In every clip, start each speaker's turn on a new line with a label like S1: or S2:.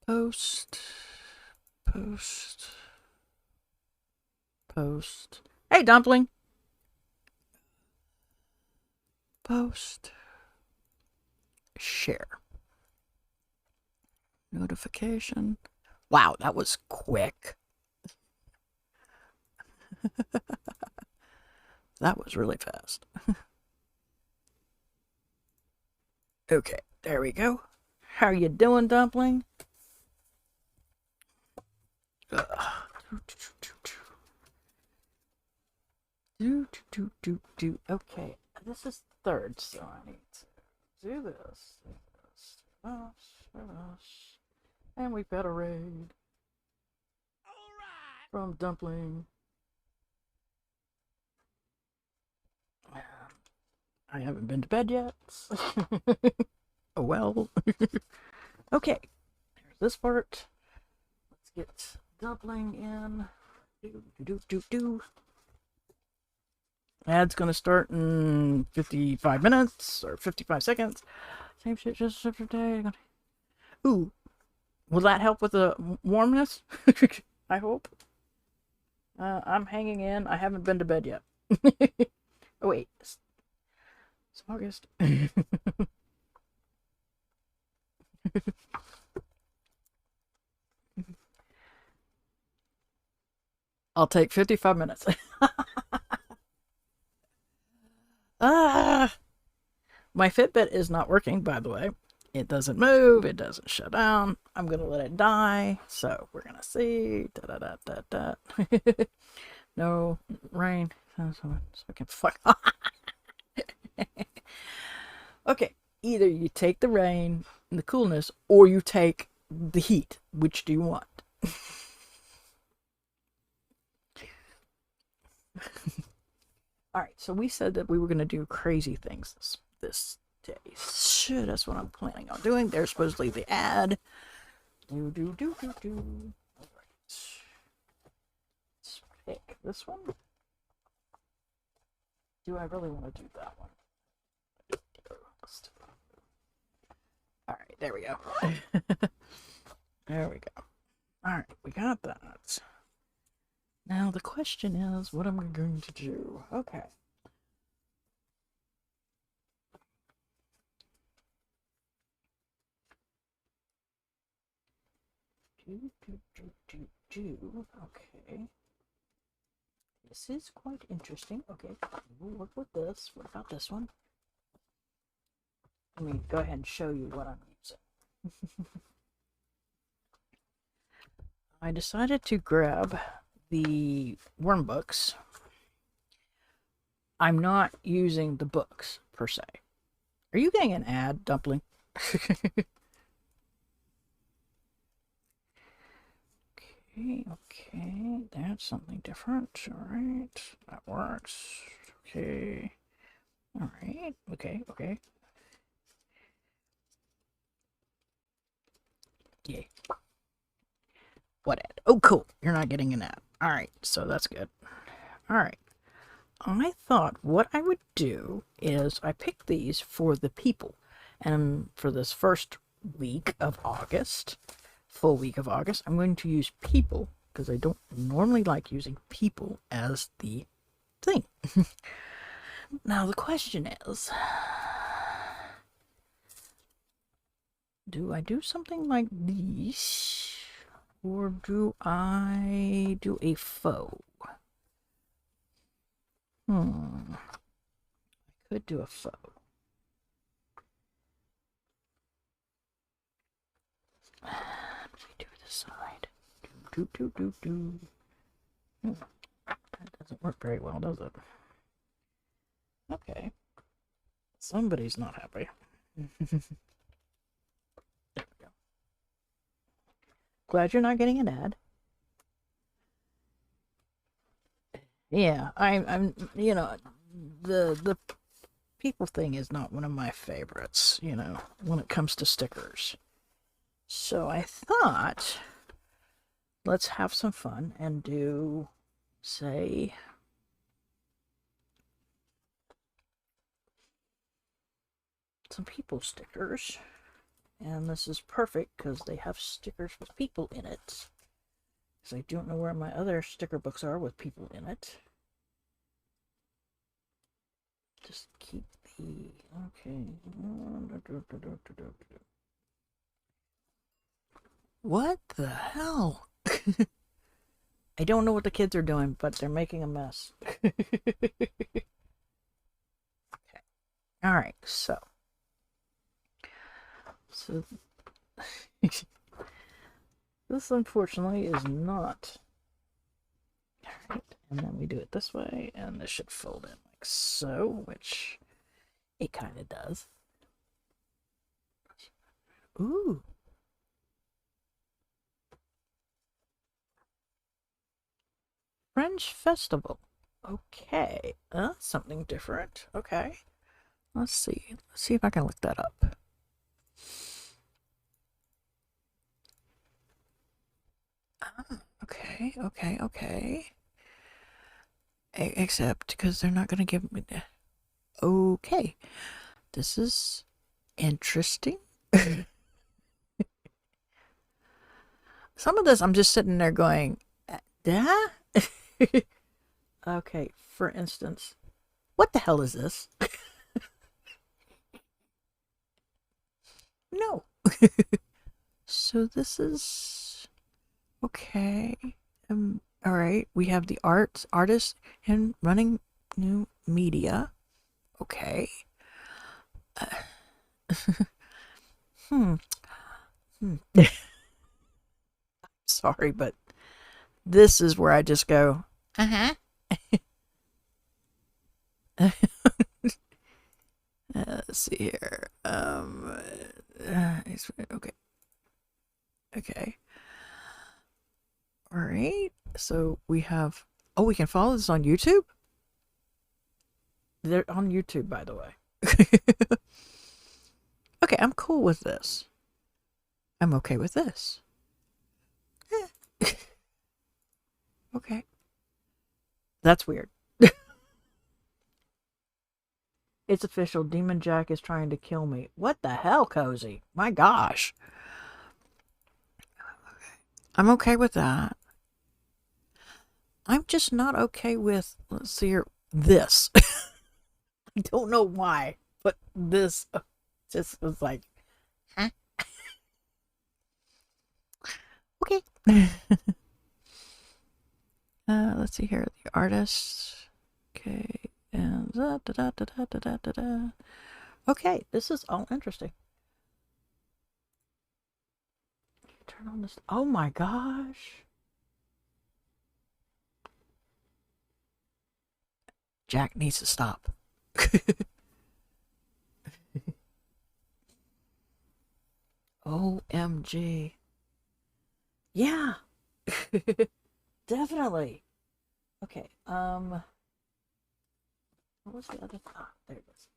S1: Post, post, post. Hey, Dumpling. Post, share. Notification. Wow, that was quick. That was really fast. Okay, there we go. How you doing, Dumpling? Okay, this is third, so I need to do this, and we've got a raid from Dumpling. I haven't been to bed yet. Oh well. Okay, there's this part. Let's get Dumpling in. Do. Ad's gonna start in 55 minutes or 55 seconds. Same shit, just a different day. Ooh, will that help with the warmness? I hope. I'm hanging in. I haven't been to bed yet. Oh wait, it's August. I'll take 55 minutes. Ah, my Fitbit is not working, by the way. It doesn't move. It doesn't shut down. I'm gonna let it die. So we're gonna see. Da da da da da. No rain. So I can fuck. Okay, either you take the rain and the coolness, or you take the heat. Which do you want? All right, so we said that we were going to do crazy things this day. Shit, that's what I'm planning on doing. There's supposedly the ad. Do. All right. Let's pick this one. Do I really want to do that one? All right, there we go. There we go. All right, we got that. Now the question is, what am I going to do? Okay. Okay. This is quite interesting. Okay, we'll work with this. What about this one? Let me go ahead and show you what I'm using. I decided to grab the worm books. I'm not using the books per se. Are you getting an ad, Dumpling? Okay, that's something different. All right, that works. Okay, all right, okay. Yay. What ad? Oh, cool. You're not getting an ad. All right, so that's good. All right. I thought what I would do is I picked these for the people. And for this first week of August, full week of August, I'm going to use people because I don't normally like using people as the thing. Now the question is, do I do something like these or do I do a faux? I could do a faux. Let me do the side. Do. That doesn't work very well, does it? Okay. Somebody's not happy. There we go. Glad you're not getting an ad. Yeah, I'm the people thing is not one of my favorites, when it comes to stickers. So I thought, let's have some fun and do, say, some people stickers. And this is perfect because they have stickers with people in it. Because I don't know where my other sticker books are with people in it. Just keep the... Okay. What the hell? I don't know what the kids are doing, but they're making a mess. Okay. All right, so this unfortunately is not. All right, and then we do it this way, and this should fold in like so, which it kind of does. Ooh. French Festival. Okay, that's something different. Okay, let's see. Let's see if I can look that up. Okay, okay, okay. Except because they're not going to give me the... Okay, this is interesting. Some of this I'm just sitting there going, yeah? Okay, for instance, what the hell is this? No. So this is okay. All right, we have the artist and running new media. Okay. Sorry, but this is where I just go, uh-huh. Let's see here. Okay. Okay. All right. So we have. Oh, we can follow this on YouTube. They're on YouTube, by the way. Okay, I'm cool with this. I'm okay with this. Okay. That's weird. It's official. Demon Jack is trying to kill me. What the hell, Cozy? My gosh. I'm okay with that. I'm just not okay with, let's see here, this. I don't know why, but this just was like, huh? Okay. Let's see here, the artist. Okay, and da da da da da da da da. Okay, this is all interesting. Turn on this. Oh my gosh. Jack needs to stop. OMG. Yeah. Definitely. Okay. What was the other? Ah, there it is.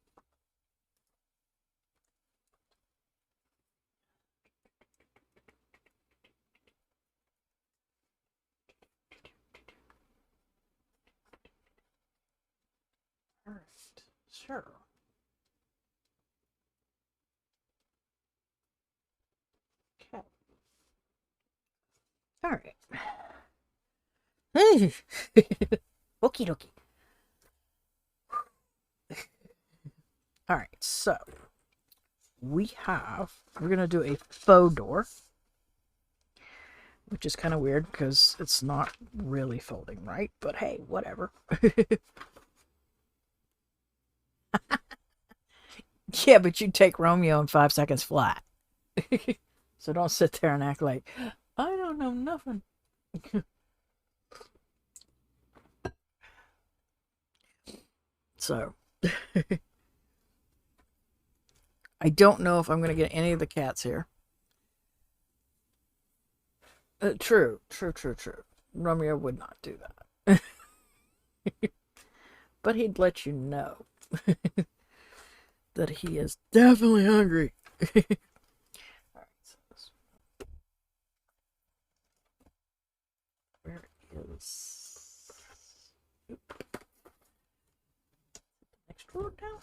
S1: First, sure. Okay. All right. Okie dokie. All right, so we're going to do a faux door, which is kind of weird because it's not really folding right, but hey, whatever. Yeah, but you take Romeo in 5 seconds flat. So don't sit there and act like, I don't know nothing. So, I don't know if I'm going to get any of the cats here. True. Romeo would not do that. But he'd let you know that he is definitely hungry. All right, so where is... Oop. Next row down.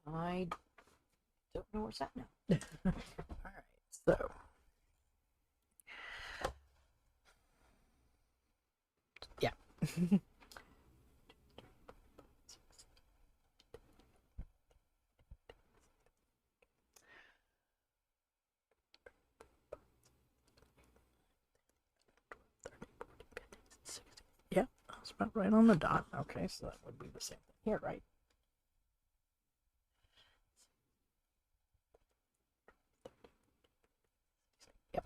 S1: I Don't know where's that now. All right, so yeah. Yeah, that's about right on the dot. Okay, so that would be the same thing here, right? Yep,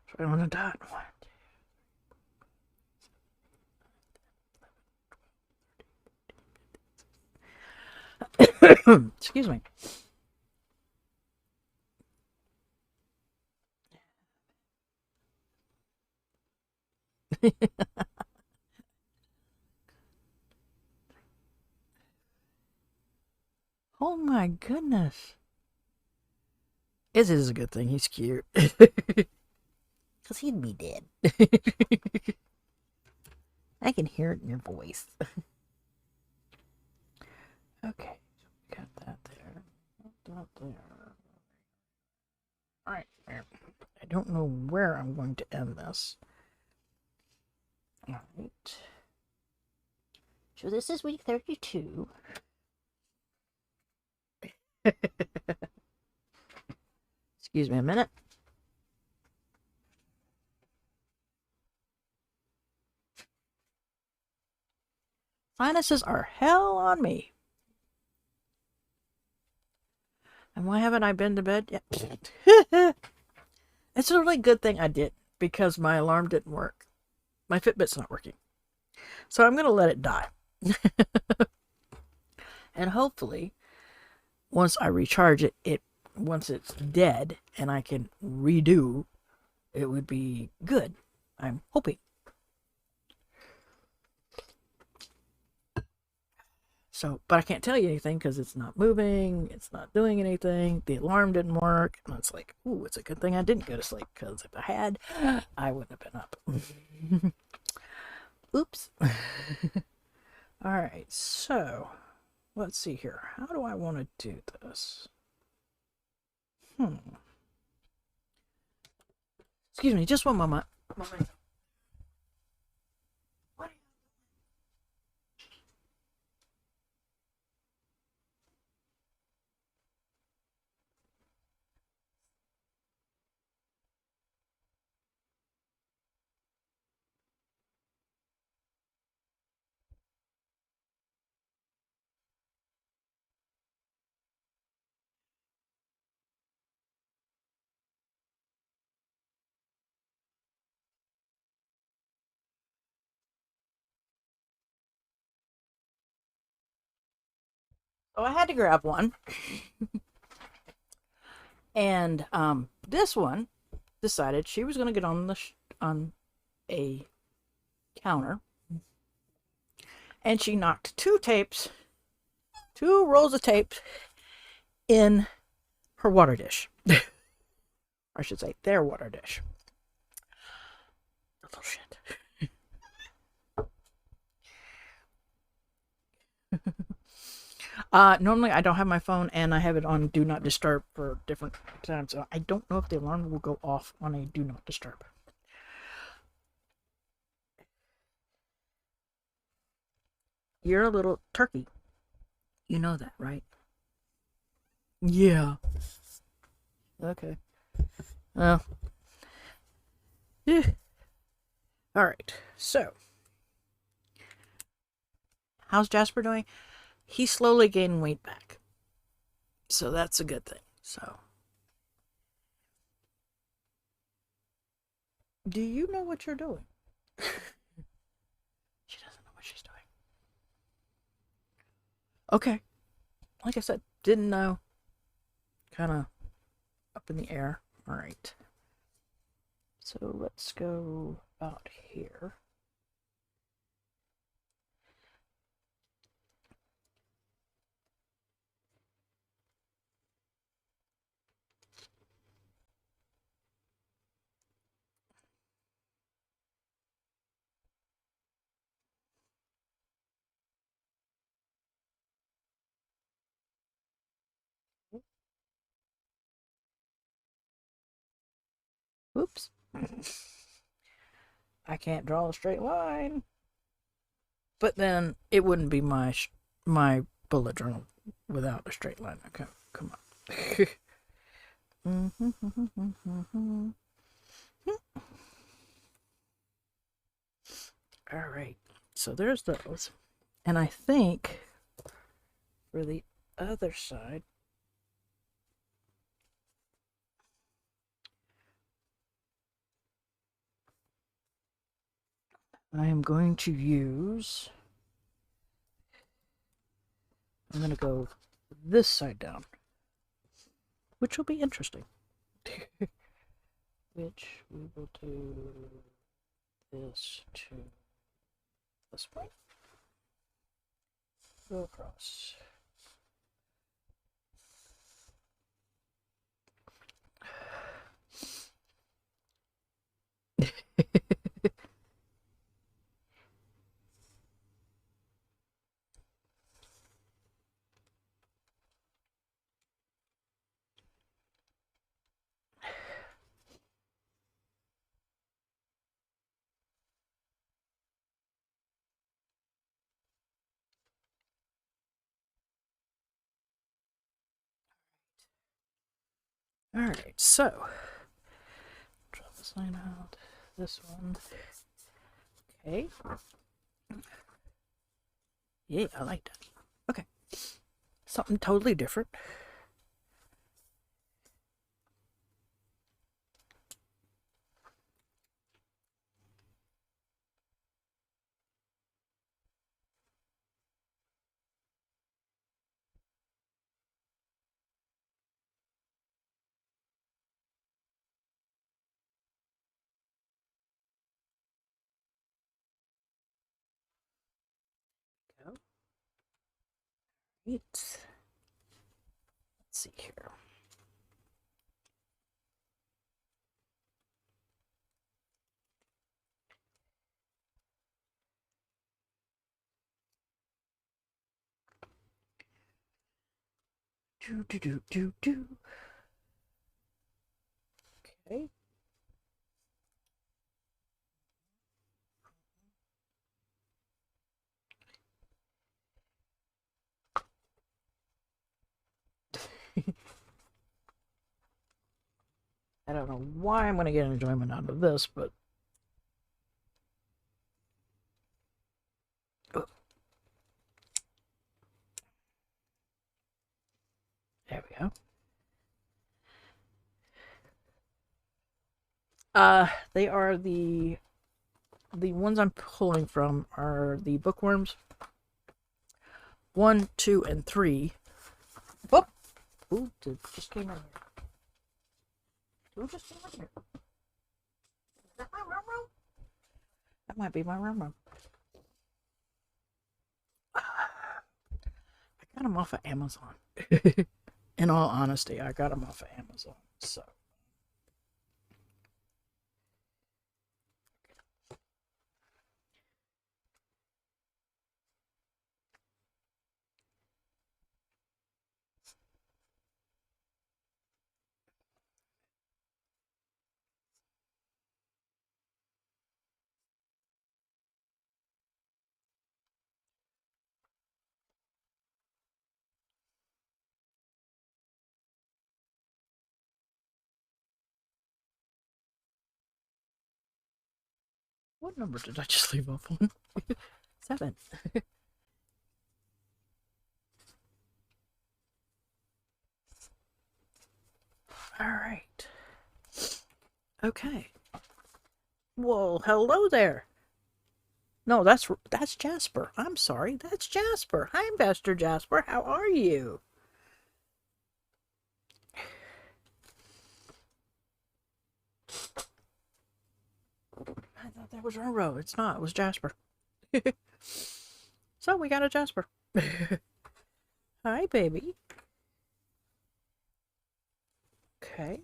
S1: it's right on the dot. Excuse me. Oh my goodness. This is a good thing. He's cute. Because he'd be dead. I can hear it in your voice. Okay, got that there. That there. Alright, I don't know where I'm going to end this. Alright. So this is week 32. Excuse me a minute. Sinuses are hell on me. And why haven't I been to bed yet? It's a really good thing I did because my alarm didn't work. My Fitbit's not working. So I'm going to let it die. And hopefully, once I recharge it, once it's dead and I can redo, it would be good. I'm hoping. So, but I can't tell you anything because it's not moving, it's not doing anything, the alarm didn't work, and it's like, ooh, it's a good thing I didn't go to sleep because if I had, I wouldn't have been up. Oops. Alright, so, let's see here. How do I want to do this? Excuse me, just one moment. So I had to grab one. And this one decided she was going to get on the on a counter, and she knocked two rolls of tape in her water dish. Or I should say their water dish. Little shit. Normally I don't have my phone and I have it on do not disturb for different times. So I don't know if the alarm will go off on a do not disturb. You're a little turkey. You know that, right? Yeah. Okay. Well. All right. So, how's Jasper doing? He's slowly gaining weight back. So that's a good thing. So, do you know what you're doing? She doesn't know what she's doing. Okay. Like I said, didn't know. Kind of up in the air. All right. So let's go about here. I can't draw a straight line. But then it wouldn't be my bullet journal without a straight line. Okay, come on. All right, so there's those. And I think for the other side, I am going to use, I'm going to go this side down, which will be interesting. Which we will do this to this point. Go across. All right, so draw this line out. This one. Okay. Yeah, I like that. Okay. Something totally different. Go. Right. Let's see here. Do. Okay. I don't know why I'm going to get enjoyment out of this, but oh, there we go. They are the ones I'm pulling from are the bookworms 1, 2, and 3. Whoop! Ooh, just came in here. Who just came in here? Is that my rum rum? That might be my rum rum. I got them off of Amazon. In all honesty, I got them off of Amazon. So. What number did I just leave off on? 7. All right. Okay. Well, hello there. No, that's Jasper. I'm sorry. That's Jasper. Hi, Master Jasper. How are you? I thought that was Roro. It's not. It was Jasper. So we got a Jasper. Hi, baby. Okay.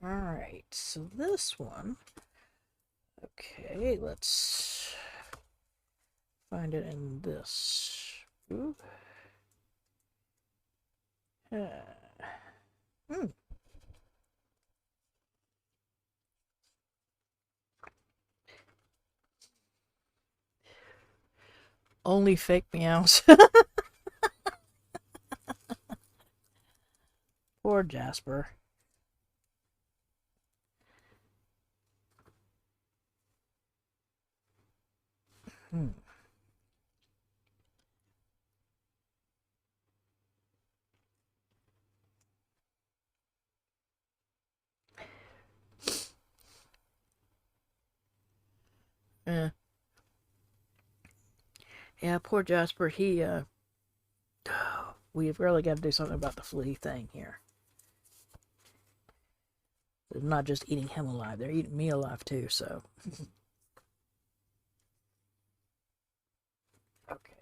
S1: All right. So this one. Okay, let's find it in this. Ooh. Hmm. Only fake meows. Poor Jasper. Hmm. Eh. Yeah, poor Jasper. We've really got to do something about the flea thing here. They're not just eating him alive, they're eating me alive too, so. Okay.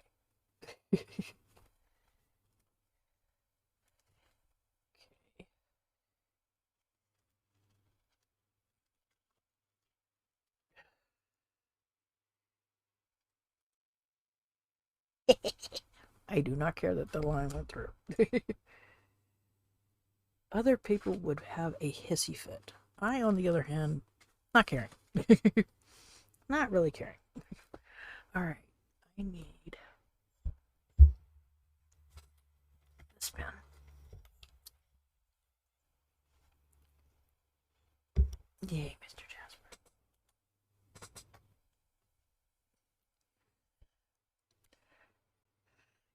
S1: I do not care that the line went through. Other people would have a hissy fit. I, on the other hand, not caring. Not really caring. All right. I need this pen. Yay, Mr. Jasper.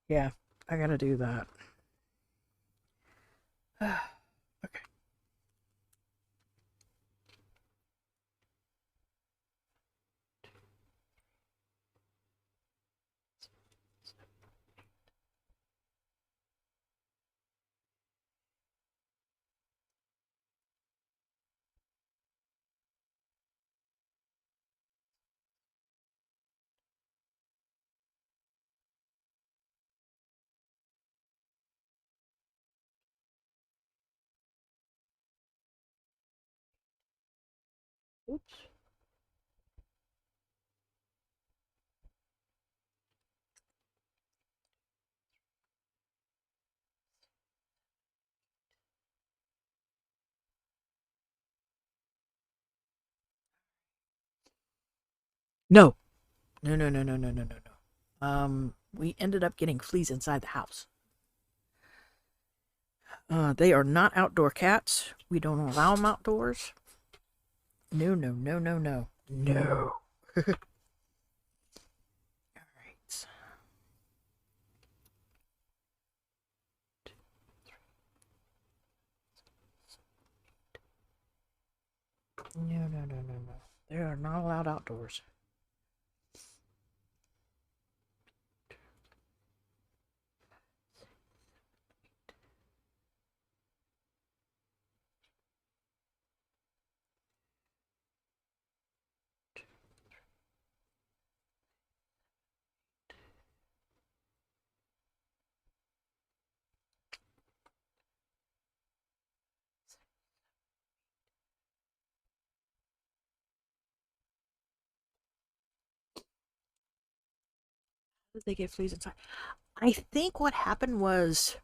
S1: Yeah, I gotta do that. Okay. Oops. No. No, no, no, no, no, no, no, no. We ended up getting fleas inside the house. They are not outdoor cats. We don't allow them outdoors. No, no, no, no, no. No. All right. No, no, no, no, no. They are not allowed outdoors. How did they get fleas inside? I think what happened was,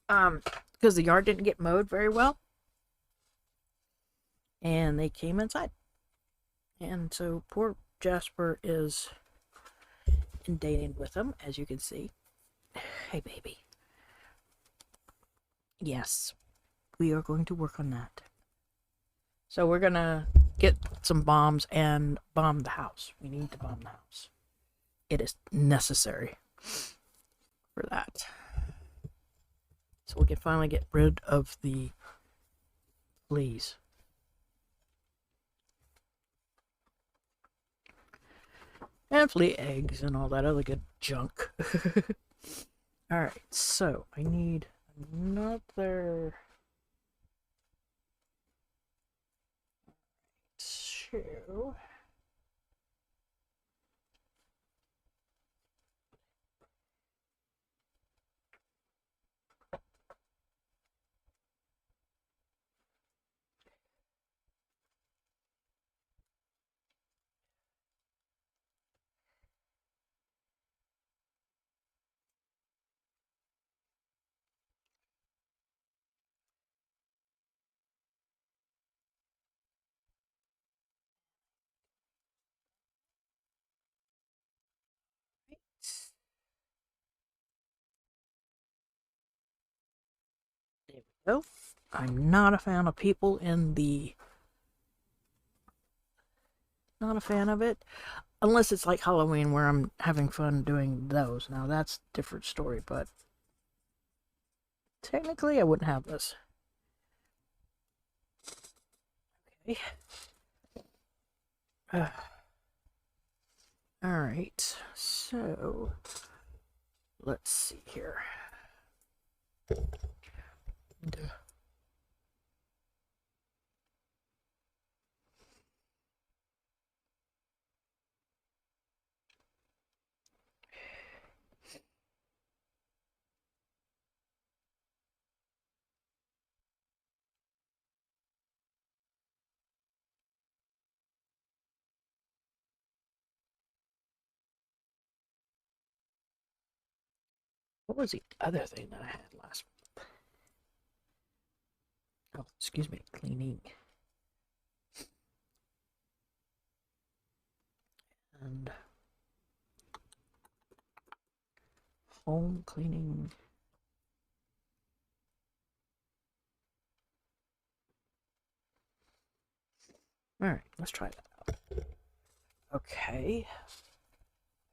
S1: because the yard didn't get mowed very well, and they came inside. And so poor Jasper is inundated with them, as you can see. Hey, baby. Yes, we are going to work on that. So we're going to get some bombs and bomb the house. We need to bomb the house. It is necessary for that. So we can finally get rid of the fleas. And flea eggs and all that other good junk. Alright, so I need another two. There we go. I'm not a fan of people in the... Not a fan of it. Unless it's like Halloween where I'm having fun doing those. Now that's a different story, but technically I wouldn't have this. Okay. Alright, so let's see here. What was the other thing that I had last month? Oh, excuse me, cleaning. And home cleaning. Alright, let's try that out. Okay.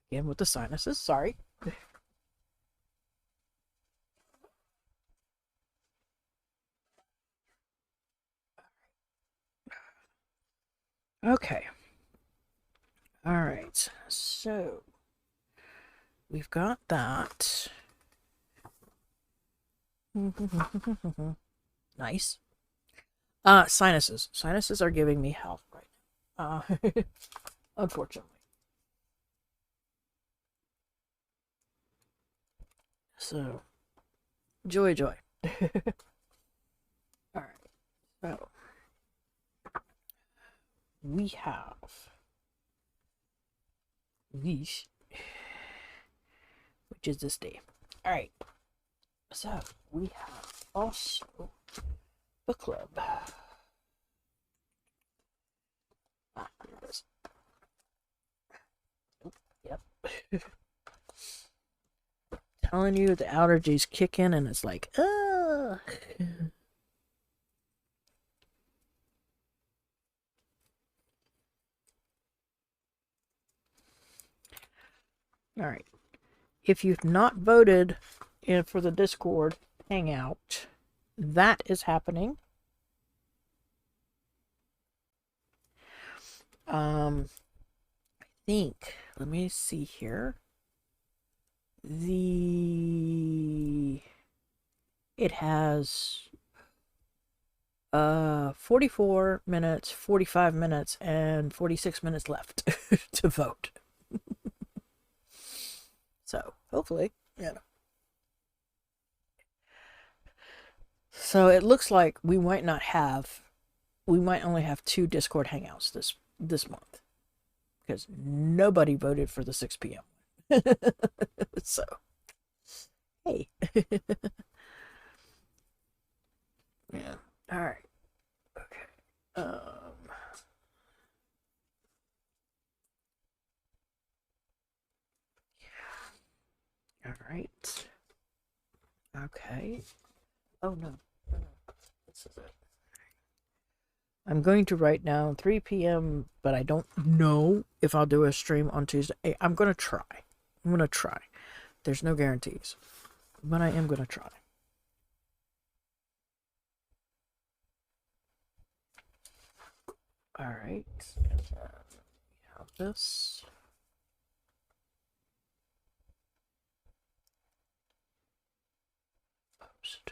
S1: Again with the sinuses, sorry. Okay. Alright, so we've got that. Nice. Sinuses. Sinuses are giving me hell right now. Unfortunately. So, joy. Alright, so we have these, which is this day. Alright, so we have also the club. Here it is. Yep. Telling you the allergies kick in and it's like, ugh. Alright. If you've not voted for the Discord hangout, that is happening. I think, let me see here. It has 44 minutes, 45 minutes, and 46 minutes left to vote. So, hopefully, yeah. So it looks like we might only have 2 Discord hangouts this month. Because nobody voted for the 6 p.m. So, hey. Yeah. All right. Okay. All right. Okay. Oh no. This is it. I'm going to write down 3 p.m., but I don't know if I'll do a stream on Tuesday. I'm going to try. There's no guarantees, but I am going to try. All right. And then we have this. Post.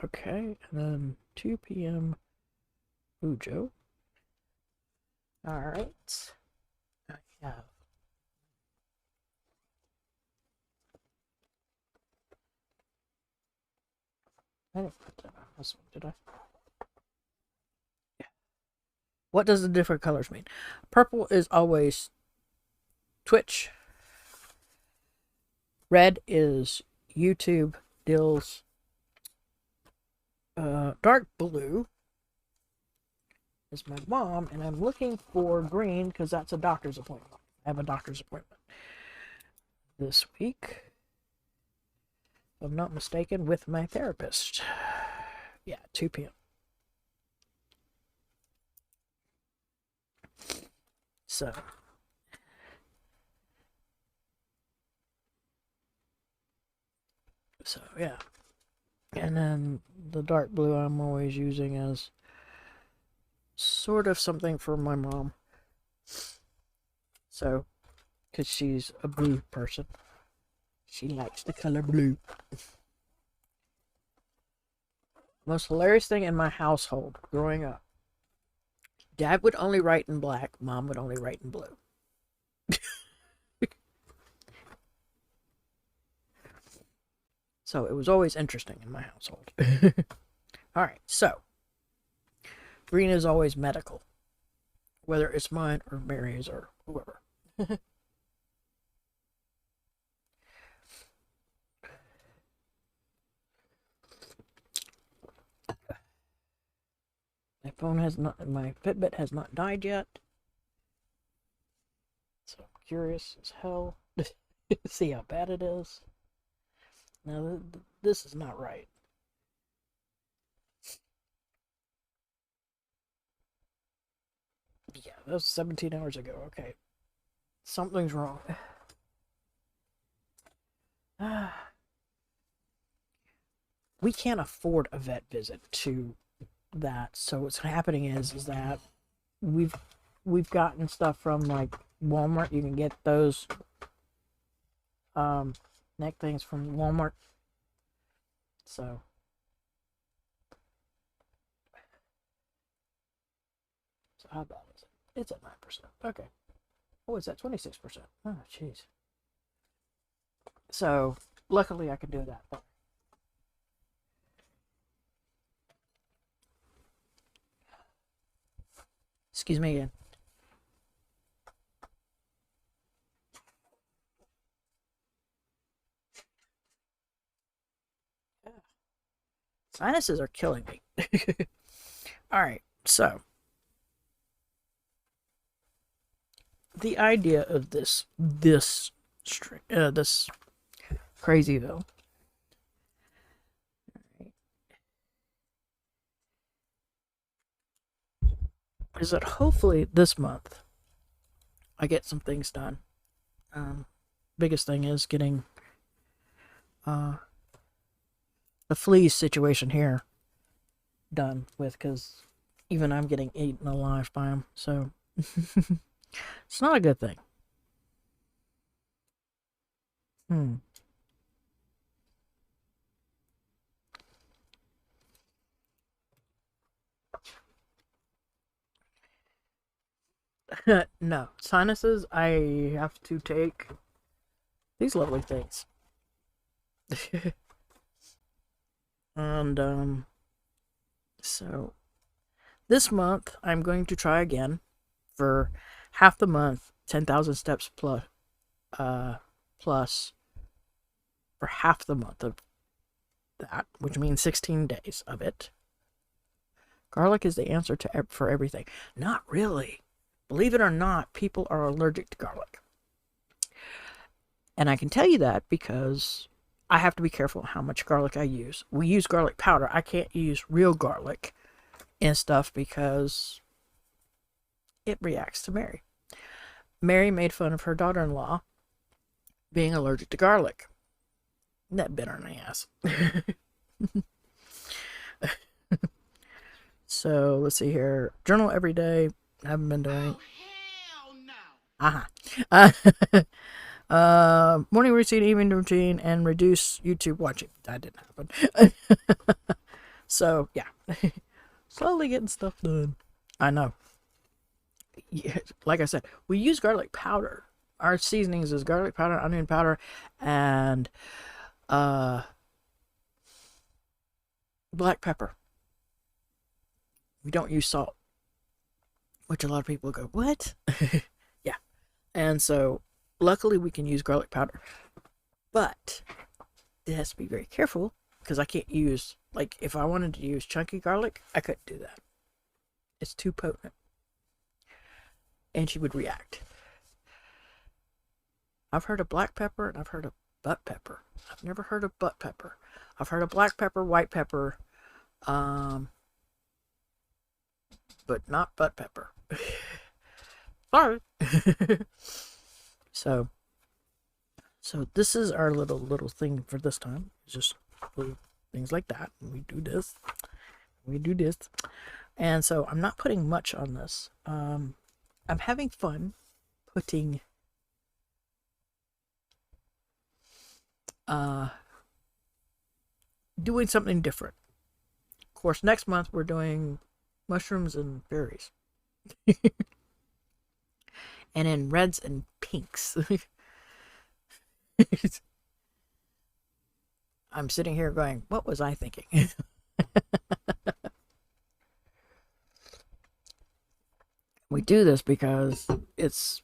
S1: Okay, and then 2 p.m. Bujo. All right. I have. I didn't put that on this one, did I? Yeah. What does the different colors mean? Purple is always Twitch. Red is YouTube deals. Dark blue is my mom, and I'm looking for green because that's a doctor's appointment. I have a doctor's appointment this week, if I'm not mistaken, with my therapist. Yeah, 2 p.m. So yeah. And then the dark blue I'm always using as sort of something for my mom. So, because she's a blue person. She likes the color blue. Most hilarious thing in my household growing up. Dad would only write in black. Mom would only write in blue. So it was always interesting in my household. Alright, so. Green is always medical. Whether it's mine or Mary's or whoever. My Fitbit has not died yet. So I'm curious as hell to see how bad it is. Now, this is not right. Yeah, that was 17 hours ago. Okay. Something's wrong. We can't afford a vet visit to that. So what's happening is that we've gotten stuff from like Walmart. You can get those neck things from Walmart. So how bad is it? It's at 9%. Okay. Oh, it's at 26%. Oh, jeez. So luckily I can do that. But excuse me again. Sinuses are killing me. Alright, so the idea of this Crazyville is that hopefully this month I get some things done. Biggest thing is getting the fleas situation here done with, because even I'm getting eaten alive by them. So it's not a good thing. No, sinuses, I have to take these lovely things. And so this month I'm going to try again for half the month, 10,000 steps plus for half the month of that, which means 16 days of it. Garlic is the answer for everything. Not really. Believe it or not, people are allergic to garlic. And I can tell you that because I have to be careful how much garlic I use. We use garlic powder. I can't use real garlic and stuff because it reacts to Mary. Mary made fun of her daughter-in-law being allergic to garlic. That bit her in the ass. So let's see here. Journal every day. Haven't been doing. Oh, hell no. Morning routine, evening routine, and reduce YouTube watching. That didn't happen. So yeah, slowly getting stuff done. I know. Yeah, like I said, we use garlic powder. Our seasonings is garlic powder, onion powder, and black pepper. We don't use salt, which a lot of people go, what? Yeah. And so luckily we can use garlic powder, but it has to be very careful because I can't use, like, if I wanted to use chunky garlic, I couldn't do that. It's too potent. And she would react. I've heard of black pepper and I've heard of butt pepper. I've never heard of butt pepper. I've heard of black pepper, white pepper, but not butt pepper. Sorry. so this is our little thing for this time. It's just little things like that. We do this. We do this. And so I'm not putting much on this. I'm having fun putting doing something different. Of course, next month we're doing mushrooms and berries. And in reds and pinks. I'm sitting here going, what was I thinking? We do this because it's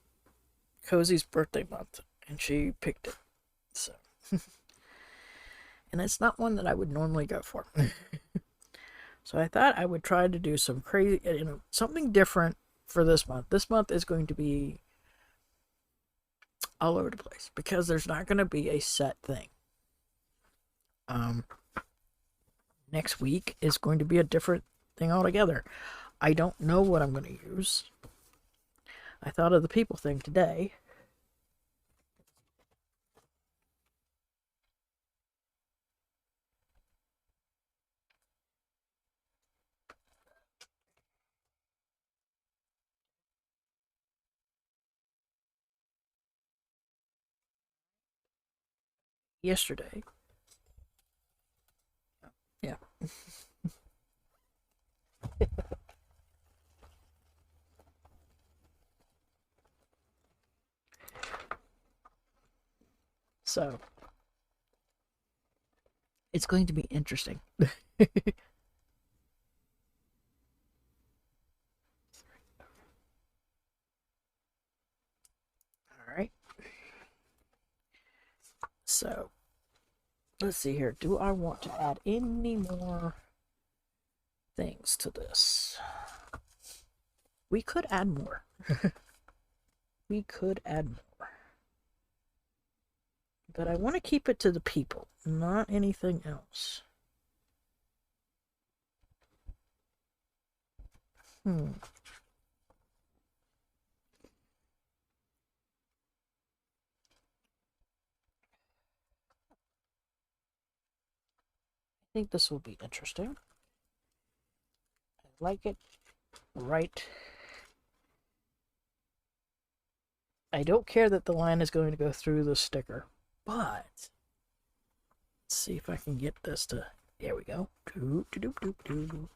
S1: Cozy's birthday month and she picked it. So and it's not one that I would normally go for. So I thought I would try to do some crazy, something different for this month. This month is going to be all over the place because there's not going to be a set thing. Next week is going to be a different thing altogether. I don't know what I'm going to use. I thought of the people thing today. Yesterday. Yeah. So it's going to be interesting. All right. So let's see here. Do I want to add any more things to this? We could add more. We could add more. But I want to keep it to the people, not anything else. I think this will be interesting. I like it right. I don't care that the line is going to go through the sticker, but let's see if I can get this to. There we go. Doop doop doop doop.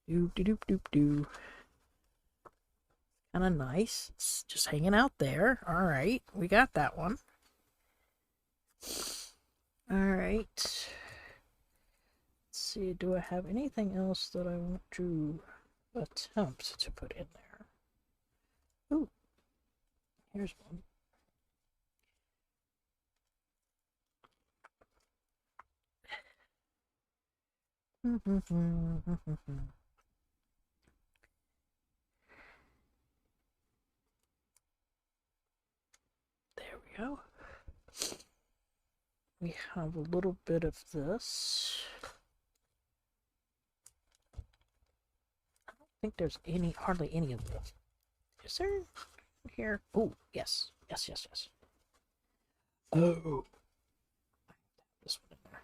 S1: Doop doop doop doop. Kind of nice. It's just hanging out there. All right, we got that one. All right. Let's see. Do I have anything else that I want to attempt to put in there? Ooh, here's one. There we go. We have a little bit of this. I don't think there's hardly any of this. Is there here? Oh, yes. Yes, yes, yes. Oh. This one in there.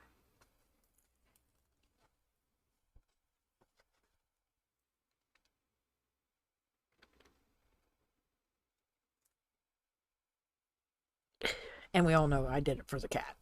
S1: And we all know I did it for the cat.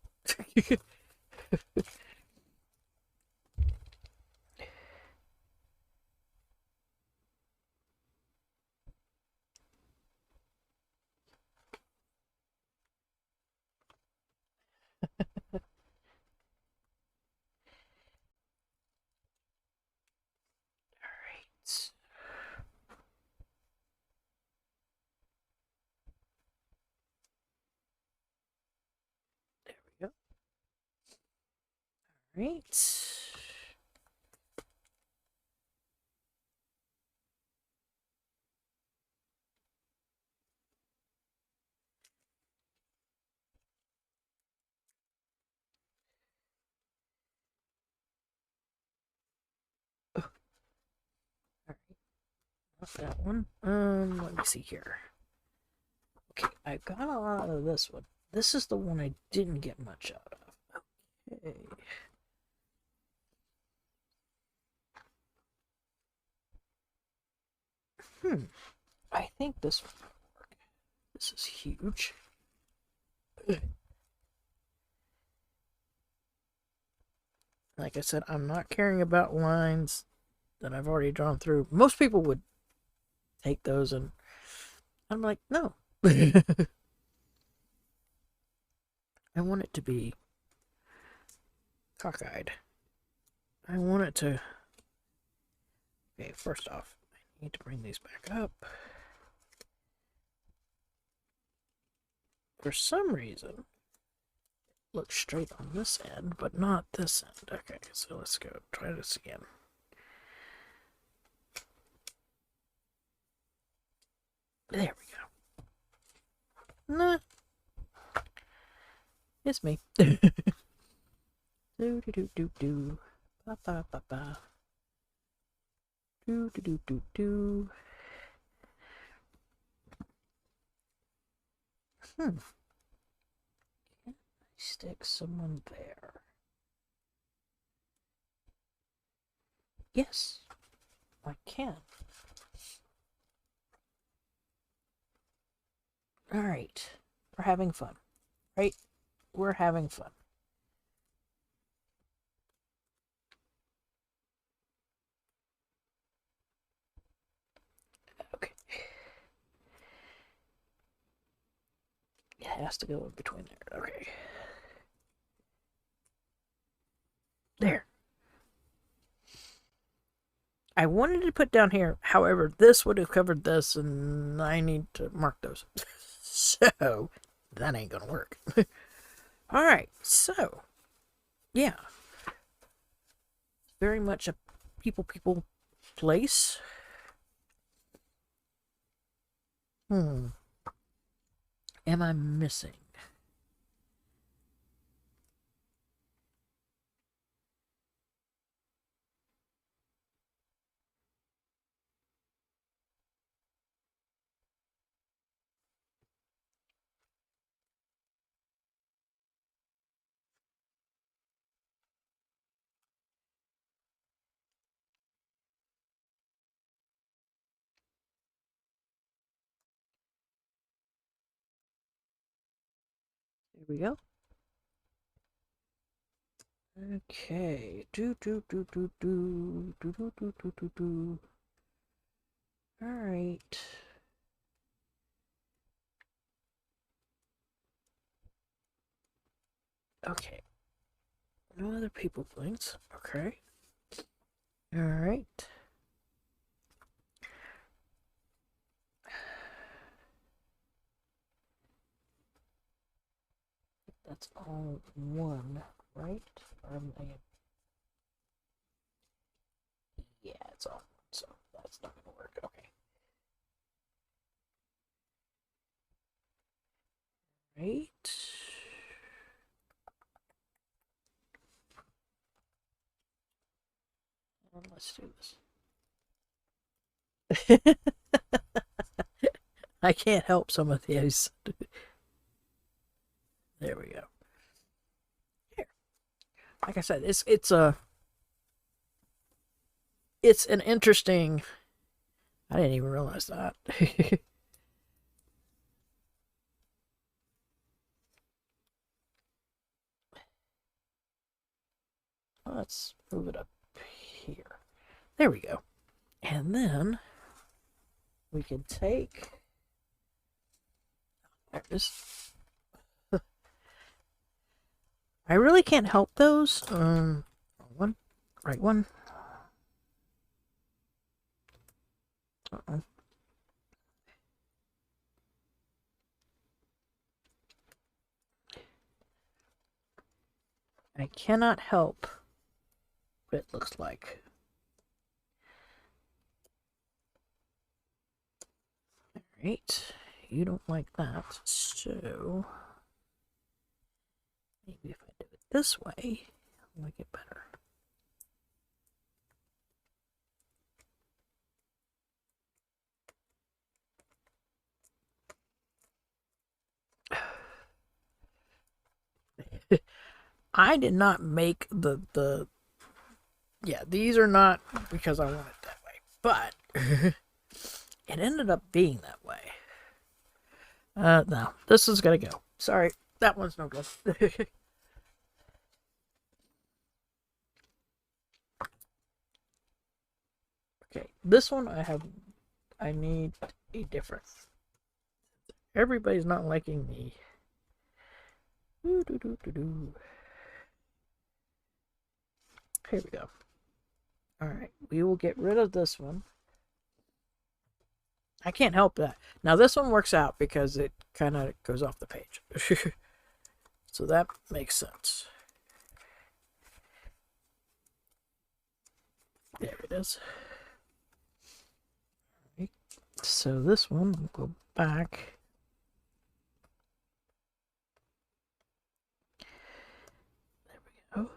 S1: Alright. There we go. Alright. Not that one. Let me see here. Okay, I got a lot of this one. This is the one I didn't get much out of. Okay. I think this one will work. This is huge. Like I said, I'm not caring about lines that I've already drawn through. Most people would take those, and I'm like, no. I want it to be cockeyed. I want it to... Okay, first off, I need to bring these back up. For some reason, it looks straight on this end, but not this end. Okay, so let's go try this again. There we go. Nah. It's me. Do do do do do. Ba ba ba ba. Do do do do do. Can I stick someone there? Yes, I can. Alright. We're having fun. Right? We're having fun. Okay. It has to go in between there. Okay. There. I wanted to put down here, however, this would have covered this, and I need to mark those. So, that ain't gonna work. Alright, so, yeah. Very much a people place. Am I missing? There we go. Okay. Do do do do do do do do do do do. All right. Okay. No other people blinks. Okay. All right. That's all one, right? Yeah, it's all one, so that's not gonna work. Okay. Right. And let's do this. I can't help some of these. There we go. Here. Like I said, it's an interesting. I didn't even realize that. Let's move it up here. There we go. And then we can take. There it is. I really can't help those. Wrong one. Right one. Uh-oh. I cannot help what it looks like. Alright. You don't like that, so maybe if I do it this way, I'll like it better. I did not make the yeah, these are not because I want it that way, but it ended up being that way. No, this is gonna go. Sorry, that one's no good. Okay, this one I need a different. Everybody's not liking me. Here we go. Alright, we will get rid of this one. I can't help that. Now this one works out because it kind of goes off the page. So that makes sense. There it is. Right. So this one will go back. There we go.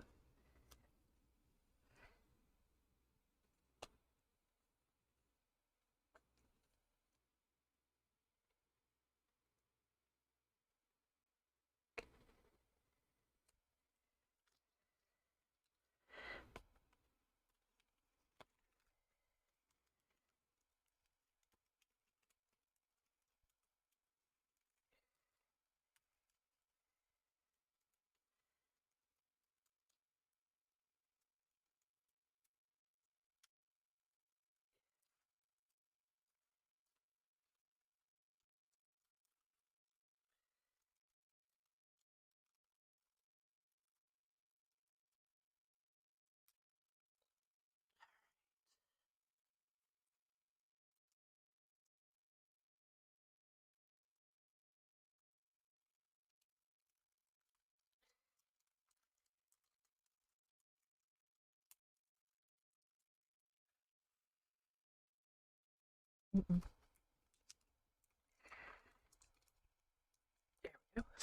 S1: There we go.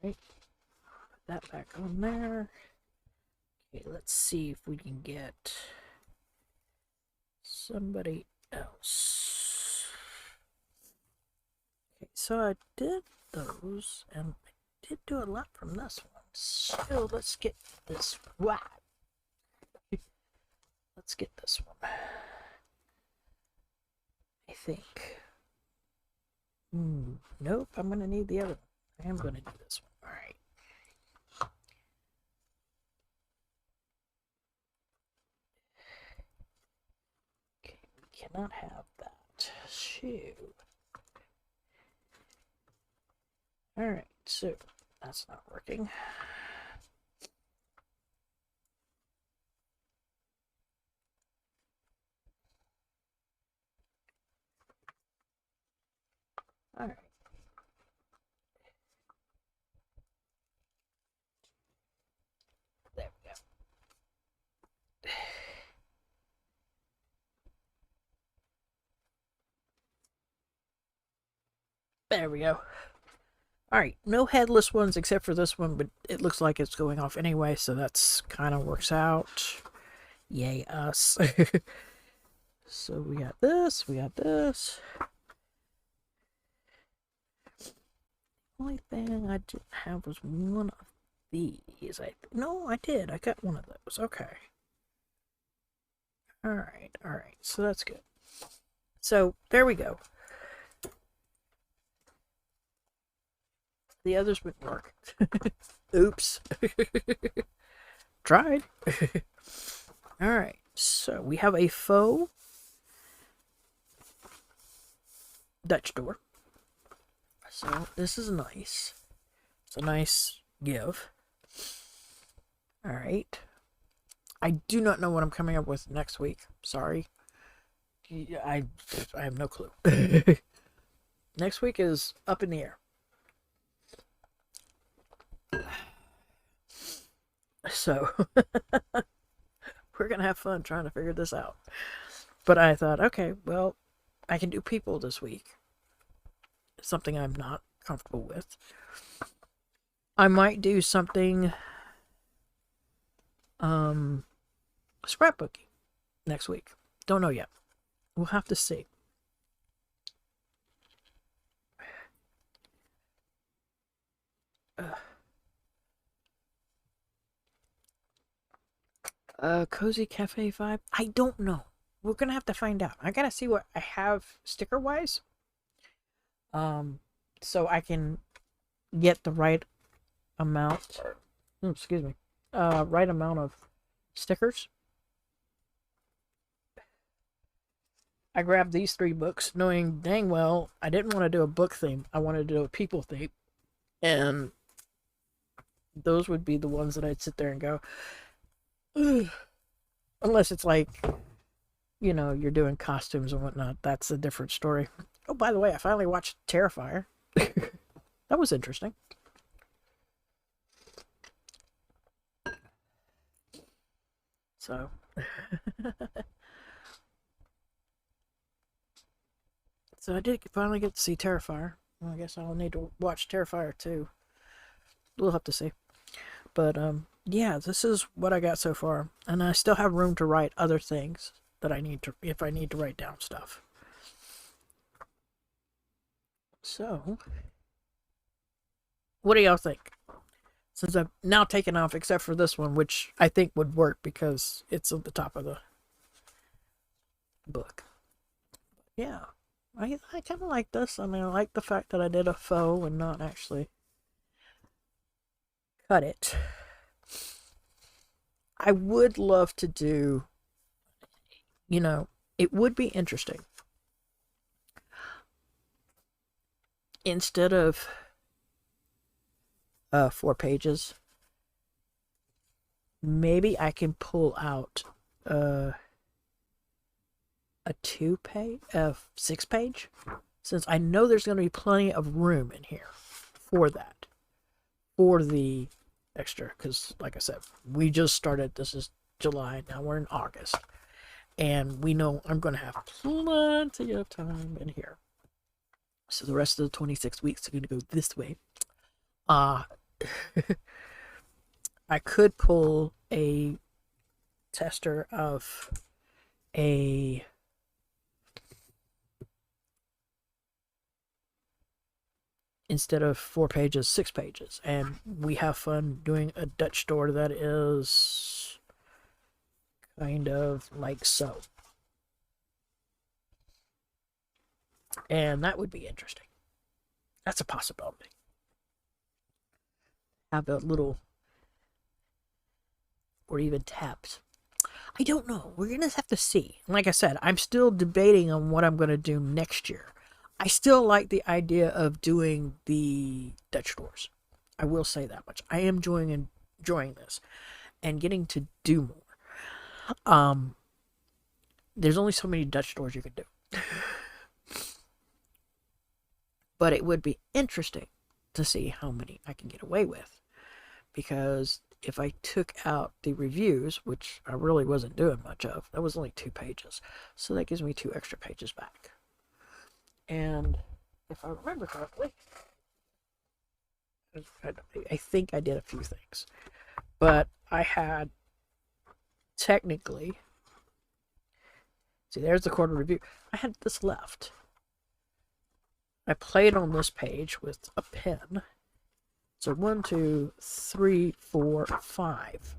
S1: Alright. Put that back on there. Okay, let's see if we can get somebody else. Okay, so I did those, and I did do a lot from this one. So let's get this one. Let's get this one. I think. Nope, I'm going to need the other one. I am going to do this one. Alright. Okay, we cannot have that. Shoot. Alright, so that's not working. Alright. There we go. There we go. Alright, no headless ones except for this one, but it looks like it's going off anyway, so that's kind of works out. Yay, us. So we got this, we got this. The only thing I didn't have was one of these. No, I did. I got one of those. Okay. Alright, alright. So that's good. So, there we go. The others wouldn't work. Oops. Tried. Alright, so we have a faux Dutch door. So this is nice. It's a nice give. Alright. I do not know what I'm coming up with next week. Sorry. I have no clue. Next week is up in the air. So we're gonna have fun trying to figure this out. But I thought, okay, well, I can do people this week. Something I'm not comfortable with. I might do something scrapbooking next week. Don't know yet. We'll have to see. Cozy Cafe vibe? I don't know. We're gonna have to find out. I gotta see what I have sticker-wise. So I can get the right amount. Excuse me. Right amount of stickers. I grabbed these 3 books, knowing dang well I didn't want to do a book theme. I wanted to do a people theme, and those would be the ones that I'd sit there and go, ugh. Unless it's like, you know, you're doing costumes and whatnot. That's a different story. Oh, by the way, I finally watched Terrifier. That was interesting. So, so I did finally get to see Terrifier. Well, I guess I'll need to watch Terrifier too. We'll have to see. But yeah, this is what I got so far, and I still have room to write other things that I need to, if I need to write down stuff. So, what do y'all think? Since I've now taken off, except for this one, which I think would work because it's at the top of the book. Yeah, I kind of like this. I mean, I like the fact that I did a faux and not actually cut it. I would love to do, you know, it would be interesting. Instead of 4 pages, maybe I can pull out a 6 page, since I know there's going to be plenty of room in here for that, for the extra, because like I said, we just started. This is July, now we're in August, and we know I'm going to have plenty of time in here. So the rest of the 26 weeks are going to go this way. I could pull a tester of a instead of 4 pages, 6 pages, and we have fun doing a Dutch door that is kind of like so. And that would be interesting. That's a possibility. Have a little, or even tabs. I don't know. We're going to have to see. Like I said, I'm still debating on what I'm going to do next year. I still like the idea of doing the Dutch doors. I will say that much. I am enjoying this and getting to do more. There's only so many Dutch doors you can do. But it would be interesting to see how many I can get away with. Because if I took out the reviews, which I really wasn't doing much of, that was only 2 pages. So that gives me 2 extra pages back. And if I remember correctly, I think I did a few things. But I had technically, see, there's the quarter review. I had this left. I played on this page with a pen. So 1, 2, 3, 4, 5.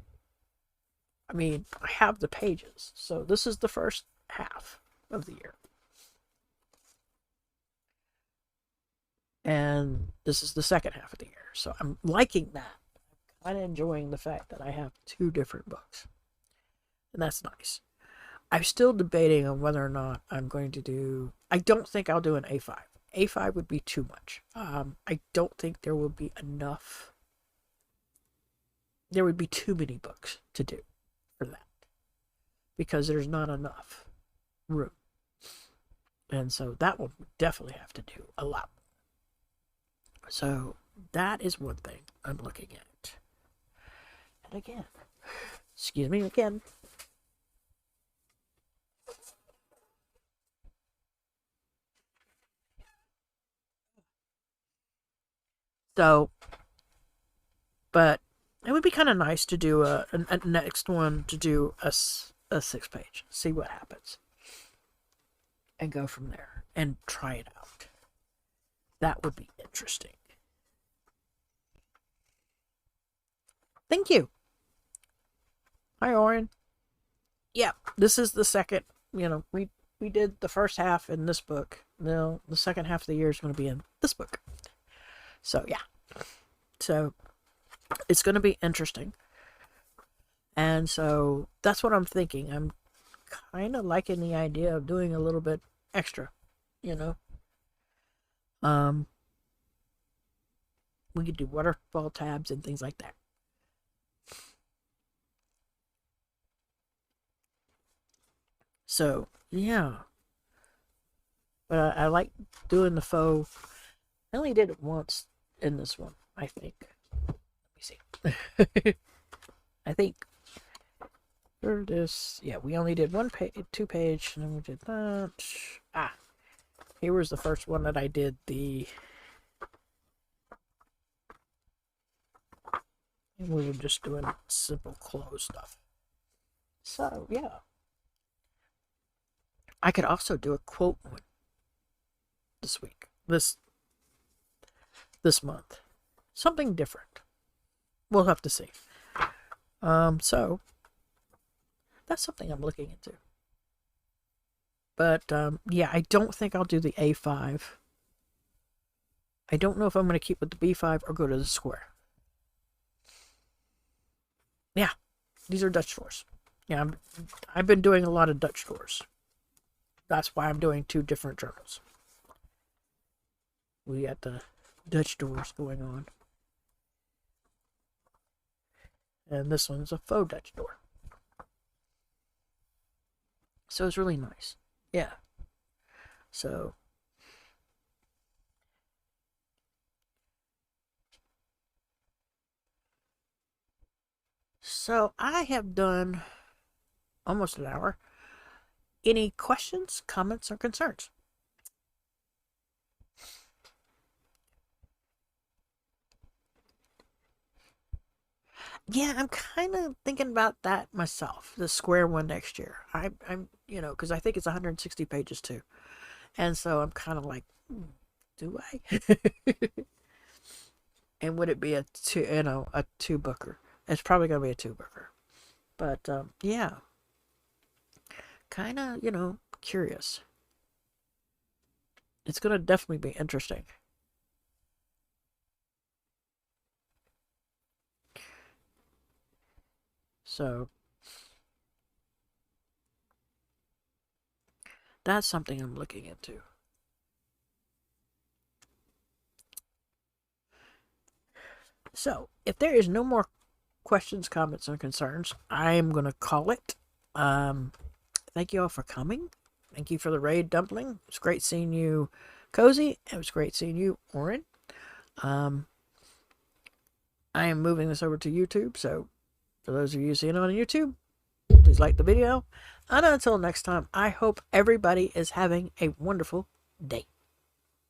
S1: I mean, I have the pages. So this is the first half of the year. And this is the second half of the year. So I'm liking that. I'm kind of enjoying the fact that I have 2 different books. And that's nice. I'm still debating on whether or not I'm going to do... I don't think I'll do an A5. A5 would be too much. I don't think there will be enough. There would be too many books to do for that. Because there's not enough room. And so that will definitely have to do a lot. So that is one thing I'm looking at. And again, excuse me again. So, but it would be kind of nice to do a next one to do a 6 page. See what happens. And go from there. And try it out. That would be interesting. Thank you. Hi, Oren. yeah, this is the second, we did the first half in this book. Now, the second half of the year is going to be in this book. So, yeah. So, it's going to be interesting. And so, that's what I'm thinking. I'm kind of liking the idea of doing a little bit extra, you know. Um, we could do waterfall tabs and things like that. So, yeah. But I like doing the faux. I only did it once in this one, I think. Let me see. I think for this, yeah, we only did 2 page, and then we did that. Ah, here was the first one that I did the. We were just doing simple clothes stuff. So, yeah. I could also do a quote one this week. This month. Something different. We'll have to see. So that's something I'm looking into. But yeah, I don't think I'll do the A5. I don't know if I'm going to keep with the B5 or go to the square. Yeah, these are Dutch doors. Yeah, I've been doing a lot of Dutch doors. That's why I'm doing 2 different journals. We got the Dutch doors going on. And this one's a faux Dutch door. So it's really nice. Yeah. So I have done almost an hour. Any questions, comments, or concerns? Yeah, I'm kind of thinking about that myself. The square one next year. I'm because I think it's 160 pages too, and so I'm kind of like, do I? And would it be a 2 booker? It's probably gonna be a 2 booker, but yeah, kind of curious. It's gonna definitely be interesting. So that's something I'm looking into. So, if there is no more questions, comments, or concerns, I'm going to call it. Thank you all for coming. Thank you for the raid, Dumpling. It's great seeing you, Cozy. It was great seeing you, Oren. I am moving this over to YouTube, so for those of you seeing it on YouTube, please like the video. And until next time, I hope everybody is having a wonderful day.